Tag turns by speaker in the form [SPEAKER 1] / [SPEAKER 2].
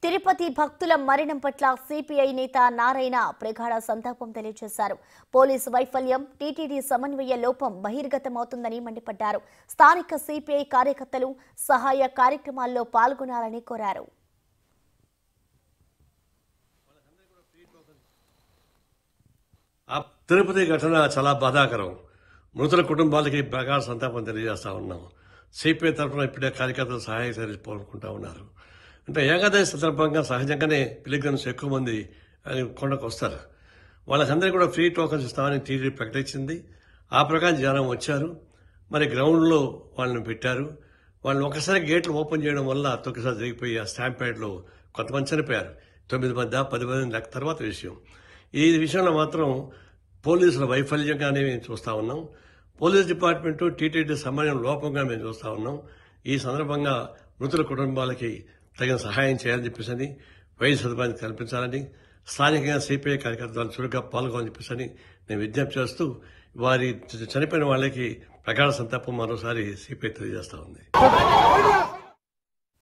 [SPEAKER 1] తిరుపతి భక్తుల మరణం పట్ల సిపిఐ నేత నారాయణ ప్రగాఢ సంతాపం తెలియజేశారు. పోలీసు వైఫల్యం, టీటీడీ సమన్వయ లోపం బహిర్గతమవుతుందని మండిపడ్డారు. స్థానిక సిపిఐ కార్యకర్తలు సహాయ కార్యక్రమాల్లో పాల్గొనాలని కోరారు.
[SPEAKER 2] తిరుపతి ఘటన చాలా బాధాకరం. మృతుల కుటుంబాలకి ప్రగాఢ సంతాపం తెలియజేస్తా ఉన్నాం. సిపిఐ తరఫున ఇప్పుడే కార్యకర్తలు సహాయ చర్యలు కోరుకుంటా ఉన్నారు. అంటే ఏకాదశి సందర్భంగా సహజంగానే పిలిగ్రిమ్స్ ఎక్కువ మంది కొండకు వస్తారు. వాళ్ళకందరికీ కూడా ఫ్రీ టోకన్స్ ఇస్తామని టీటీడీ ప్రకటించింది. ఆ ప్రకారం జనం వచ్చారు. మరి గ్రౌండ్లో వాళ్ళని పెట్టారు. వాళ్ళని ఒకసారి గేట్లు ఓపెన్ చేయడం వల్ల తొక్కిసారి జరిగిపోయి ఆ స్టాంప్ ప్యాడ్లో కొంతమంది చనిపోయారు. 9 మంది 10 మంది తర్వాత విషయం. ఈ విషయంలో మాత్రం పోలీసుల వైఫల్యంగానే మేము చూస్తూ ఉన్నాం. పోలీస్ డిపార్ట్మెంటు టీటీడీ సమన్వయం లోపంగా మేము చూస్తూ ఉన్నాం. ఈ సందర్భంగా మృతుల కుటుంబాలకి తగిన సహాయం చేయాలని చెప్పేసి, వైద్య సదుపాయాన్ని కల్పించాలని, స్థానికంగా సిపిఐ కార్యకర్తలు చురుగ్గా పాల్గొని చెప్పేసి నేను విజ్ఞప్తి చేస్తూ వారి చనిపోయిన వాళ్ళకి ప్రగాఢ సంతాపం మరోసారి సిపిఐ తెలియజేస్తా ఉంది.